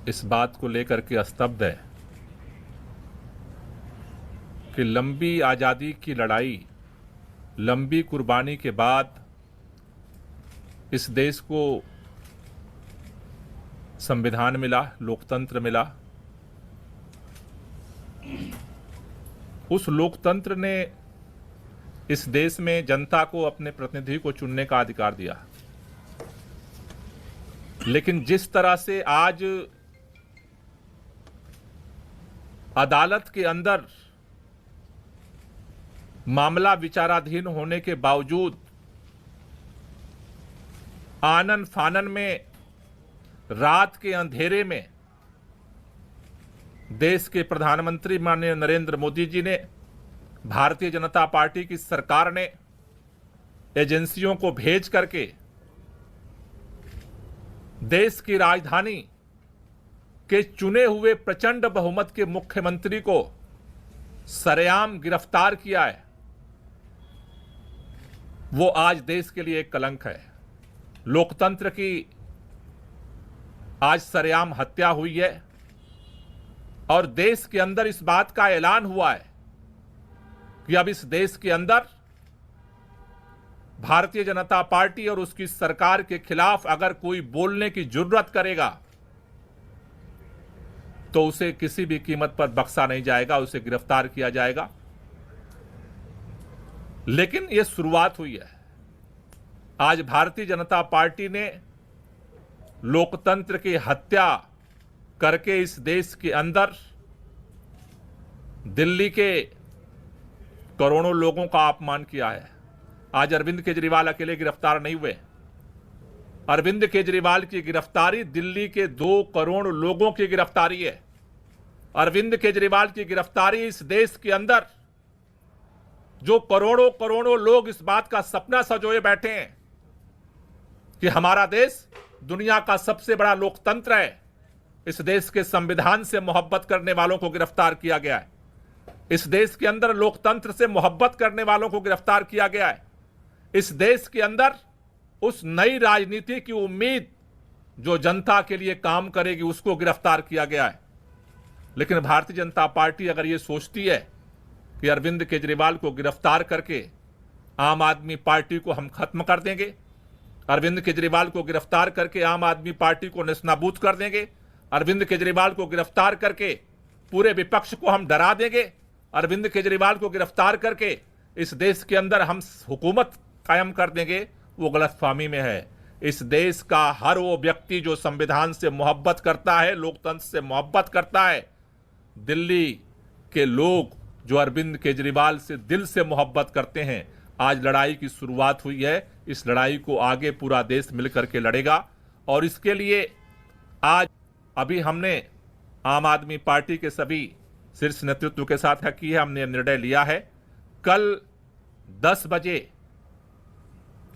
इस बात को लेकर के स्तब्ध है कि लंबी आज़ादी की लड़ाई, लंबी कुर्बानी के बाद इस देश को संविधान मिला, लोकतंत्र मिला। उस लोकतंत्र ने इस देश में जनता को अपने प्रतिनिधि को चुनने का अधिकार दिया, लेकिन जिस तरह से आज अदालत के अंदर मामला विचाराधीन होने के बावजूद आनन फानन में रात के अंधेरे में देश के प्रधानमंत्री माननीय नरेंद्र मोदी जी ने, भारतीय जनता पार्टी की सरकार ने एजेंसियों को भेज करके देश की राजधानी के चुने हुए प्रचंड बहुमत के मुख्यमंत्री को सरेआम गिरफ्तार किया है, वो आज देश के लिए एक कलंक है। लोकतंत्र की आज सरेआम हत्या हुई है और देश के अंदर इस बात का ऐलान हुआ है कि अब इस देश के अंदर भारतीय जनता पार्टी और उसकी सरकार के खिलाफ अगर कोई बोलने की जुर्रत करेगा तो उसे किसी भी कीमत पर बख्शा नहीं जाएगा, उसे गिरफ्तार किया जाएगा। लेकिन यह शुरुआत हुई है। आज भारतीय जनता पार्टी ने लोकतंत्र की हत्या करके इस देश के अंदर दिल्ली के करोड़ों लोगों का अपमान किया है। आज अरविंद केजरीवाल अकेले गिरफ्तार नहीं हुए। अरविंद केजरीवाल की गिरफ्तारी दिल्ली के 2 करोड़ लोगों की गिरफ्तारी है। अरविंद केजरीवाल की गिरफ्तारी इस देश के अंदर जो करोड़ों करोड़ों लोग इस बात का सपना सजोए बैठे हैं कि हमारा देश दुनिया का सबसे बड़ा लोकतंत्र है, इस देश के संविधान से मोहब्बत करने वालों को गिरफ्तार किया गया है। इस देश के अंदर लोकतंत्र से मोहब्बत करने वालों को गिरफ्तार किया गया है। इस देश के अंदर उस नई राजनीति की उम्मीद जो जनता के लिए काम करेगी उसको गिरफ्तार किया गया है। लेकिन भारतीय जनता पार्टी अगर ये सोचती है कि अरविंद केजरीवाल को गिरफ्तार करके आम आदमी पार्टी को हम खत्म कर देंगे, अरविंद केजरीवाल को गिरफ्तार करके आम आदमी पार्टी को नेस्तनाबूद कर देंगे, अरविंद केजरीवाल को गिरफ्तार करके पूरे विपक्ष को हम डरा देंगे, अरविंद केजरीवाल को गिरफ्तार करके इस देश के अंदर हम हुकूमत कायम कर देंगे, वो गलतफहमी में है। इस देश का हर वो व्यक्ति जो संविधान से मोहब्बत करता है, लोकतंत्र से मोहब्बत करता है, दिल्ली के लोग जो अरविंद केजरीवाल से दिल से मोहब्बत करते हैं, आज लड़ाई की शुरुआत हुई है। इस लड़ाई को आगे पूरा देश मिलकर के लड़ेगा और इसके लिए आज अभी हमने आम आदमी पार्टी के सभी शीर्ष नेतृत्व के साथ की है, हमने निर्णय लिया है कल 10 बजे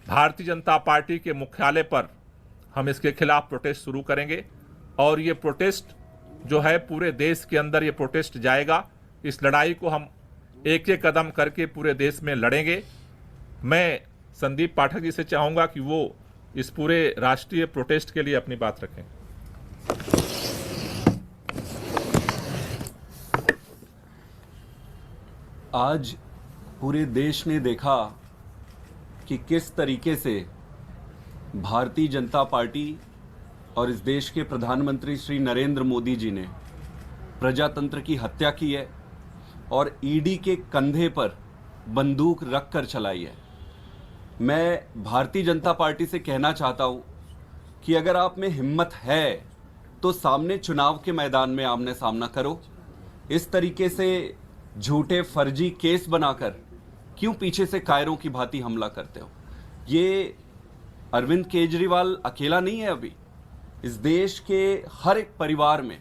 भारतीय जनता पार्टी के मुख्यालय पर हम इसके खिलाफ प्रोटेस्ट शुरू करेंगे और ये प्रोटेस्ट जो है पूरे देश के अंदर ये प्रोटेस्ट जाएगा। इस लड़ाई को हम एक एक कदम करके पूरे देश में लड़ेंगे। मैं संदीप पाठक जी से चाहूंगा कि वो इस पूरे राष्ट्रीय प्रोटेस्ट के लिए अपनी बात रखें। आज पूरे देश ने देखा कि किस तरीके से भारतीय जनता पार्टी और इस देश के प्रधानमंत्री श्री नरेंद्र मोदी जी ने प्रजातंत्र की हत्या की है और ईडी के कंधे पर बंदूक रखकर चलाई है। मैं भारतीय जनता पार्टी से कहना चाहता हूं कि अगर आप में हिम्मत है तो सामने चुनाव के मैदान में आमने सामना करो। इस तरीके से झूठे फर्जी केस बनाकर क्यों पीछे से कायरों की भांति हमला करते हो? ये अरविंद केजरीवाल अकेला नहीं है। अभी इस देश के हर एक परिवार में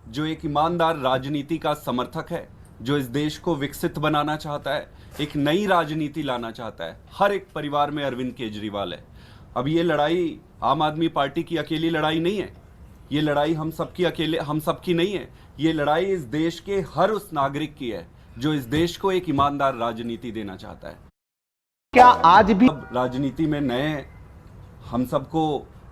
जो एक ईमानदार राजनीति का समर्थक है, जो इस देश को विकसित बनाना चाहता है, एक नई राजनीति लाना चाहता है, हर एक परिवार में अरविंद केजरीवाल है। अब ये लड़ाई आम आदमी पार्टी की अकेली लड़ाई नहीं है, ये लड़ाई हम सबकी नहीं है। ये लड़ाई इस देश के हर उस नागरिक की है जो इस देश को एक ईमानदार राजनीति देना चाहता है। क्या आज भी अब राजनीति में नए हम सबको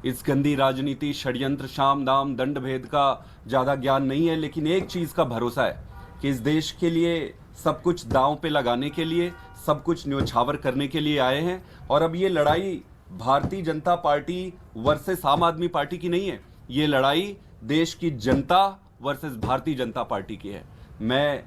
इस गंदी राजनीति, षड्यंत्र, शाम दाम दंड भेद का ज़्यादा ज्ञान नहीं है, लेकिन एक चीज़ का भरोसा है कि इस देश के लिए सब कुछ दांव पे लगाने के लिए, सब कुछ न्योछावर करने के लिए आए हैं। और अब ये लड़ाई भारतीय जनता पार्टी वर्सेस आम आदमी पार्टी की नहीं है, ये लड़ाई देश की जनता वर्सेस भारतीय जनता पार्टी की है। मैं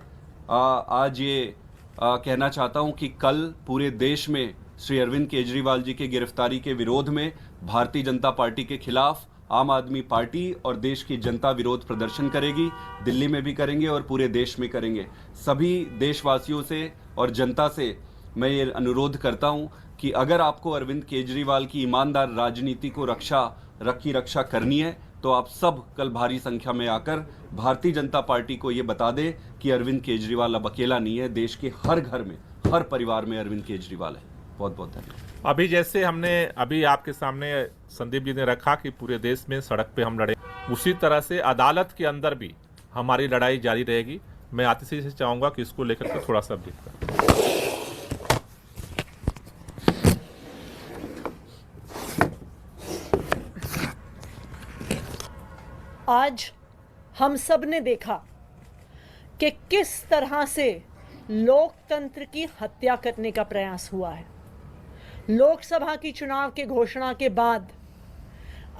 आज ये कहना चाहता हूं कि कल पूरे देश में श्री अरविंद केजरीवाल जी के गिरफ्तारी के विरोध में भारतीय जनता पार्टी के खिलाफ आम आदमी पार्टी और देश की जनता विरोध प्रदर्शन करेगी। दिल्ली में भी करेंगे और पूरे देश में करेंगे। सभी देशवासियों से और जनता से मैं ये अनुरोध करता हूं कि अगर आपको अरविंद केजरीवाल की ईमानदार राजनीति को रक्षा करनी है तो आप सब कल भारी संख्या में आकर भारतीय जनता पार्टी को ये बता दें कि अरविंद केजरीवाल अब अकेला नहीं है। देश के हर घर में, हर परिवार में अरविंद केजरीवाल है। बहुत बहुत धन्यवाद। अभी जैसे हमने अभी आपके सामने संदीप जी ने रखा कि पूरे देश में सड़क पे हम लड़े, उसी तरह से अदालत के अंदर भी हमारी लड़ाई जारी रहेगी। मैं आतिशी से चाहूँगा कि इसको लेकर के थोड़ा सा ब्रीफ करें। आज हम सब ने देखा कि किस तरह से लोकतंत्र की हत्या करने का प्रयास हुआ है। लोकसभा की चुनाव के घोषणा के बाद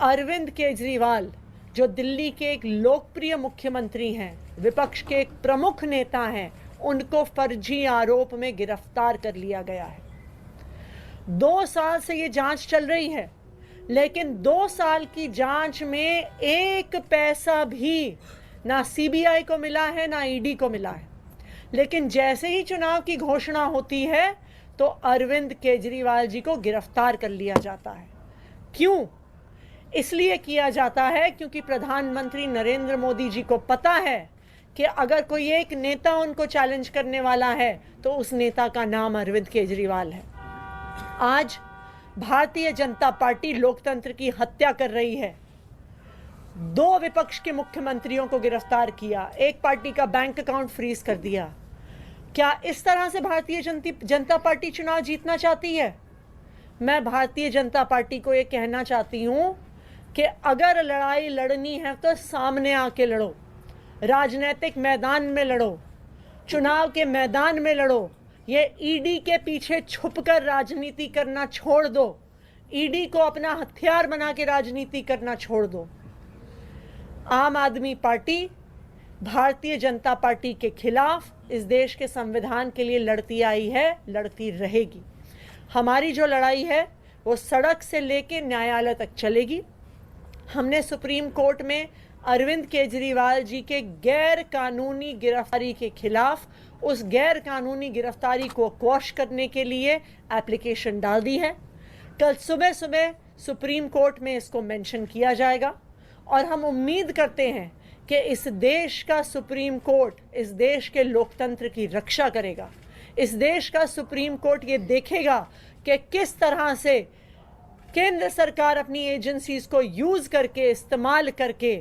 अरविंद केजरीवाल, जो दिल्ली के एक लोकप्रिय मुख्यमंत्री हैं, विपक्ष के एक प्रमुख नेता हैं, उनको फर्जी आरोप में गिरफ्तार कर लिया गया है। 2 साल से ये जांच चल रही है, लेकिन 2 साल की जांच में 1 पैसा भी ना सीबीआई को मिला है, ना ईडी को मिला है। लेकिन जैसे ही चुनाव की घोषणा होती है तो अरविंद केजरीवाल जी को गिरफ्तार कर लिया जाता है। क्यों? इसलिए किया जाता है क्योंकि प्रधानमंत्री नरेंद्र मोदी जी को पता है कि अगर कोई एक नेता उनको चैलेंज करने वाला है तो उस नेता का नाम अरविंद केजरीवाल है। आज भारतीय जनता पार्टी लोकतंत्र की हत्या कर रही है। 2 विपक्ष के मुख्यमंत्रियों को गिरफ्तार किया, एक पार्टी का बैंक अकाउंट फ्रीज कर दिया। क्या इस तरह से भारतीय जनता पार्टी चुनाव जीतना चाहती है? मैं भारतीय जनता पार्टी को ये कहना चाहती हूं कि अगर लड़ाई लड़नी है तो सामने आके लड़ो, राजनीतिक मैदान में लड़ो, चुनाव के मैदान में लड़ो। ये ईडी के पीछे छुपकर राजनीति करना छोड़ दो, ईडी को अपना हथियार बना के राजनीति करना छोड़ दो। आम आदमी पार्टी भारतीय जनता पार्टी के खिलाफ इस देश के संविधान के लिए लड़ती आई है, लड़ती रहेगी। हमारी जो लड़ाई है वो सड़क से लेके न्यायालय तक चलेगी। हमने सुप्रीम कोर्ट में अरविंद केजरीवाल जी के गैर कानूनी गिरफ्तारी के खिलाफ उस गैर कानूनी गिरफ्तारी को क्वॉश करने के लिए एप्लीकेशन डाल दी है। कल सुबह सुप्रीम कोर्ट में इसको मेंशन किया जाएगा और हम उम्मीद करते हैं कि इस देश का सुप्रीम कोर्ट इस देश के लोकतंत्र की रक्षा करेगा। इस देश का सुप्रीम कोर्ट ये देखेगा कि किस तरह से केंद्र सरकार अपनी एजेंसीज को यूज करके, इस्तेमाल करके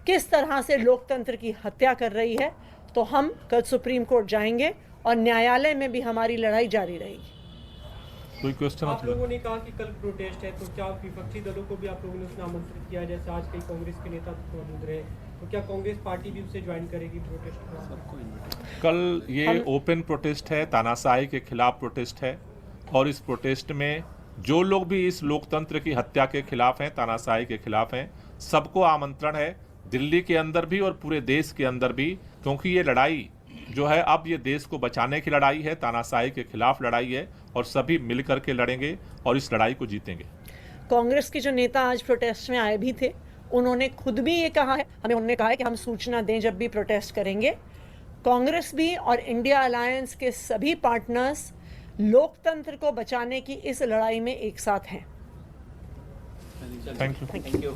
किस तरह से लोकतंत्र की हत्या कर रही है। तो हम कल सुप्रीम कोर्ट जाएंगे और न्यायालय में भी हमारी लड़ाई जारी रहेगी। कोई क्वेश्चन? आप लोगों ने कहा कि कल प्रोटेस्ट है, तो क्या विपक्षी दलों को भी आप लोगों ने उसमें आमंत्रित किया? जैसे आज कई कांग्रेस के नेता मौजूद रहे, तो क्या कांग्रेस पार्टी भी उसे ज्वाइन करेगी प्रोटेस्ट में? कल ये ओपन प्रोटेस्ट है, तानाशाही के खिलाफ प्रोटेस्ट है और इस प्रोटेस्ट में जो लोग भी इस लोकतंत्र की हत्या के खिलाफ हैं, तानाशाही के खिलाफ हैं, सबको आमंत्रण है, दिल्ली के अंदर भी और पूरे देश के अंदर भी, क्योंकि ये लड़ाई जो है अब ये देश को बचाने की लड़ाई है, तानाशाही के खिलाफ लड़ाई है और सभी मिलकर के लड़ेंगे और इस लड़ाई को जीतेंगे। कांग्रेस के जो नेता आज प्रोटेस्ट में आए भी थे, उन्होंने खुद भी ये कहा है, उन्होंने कहा है कि हम सूचना दें जब भी प्रोटेस्ट करेंगे। कांग्रेस भी और इंडिया अलायंस के सभी पार्टनर्स लोकतंत्र को बचाने की इस लड़ाई में एक साथ हैं। Thank you.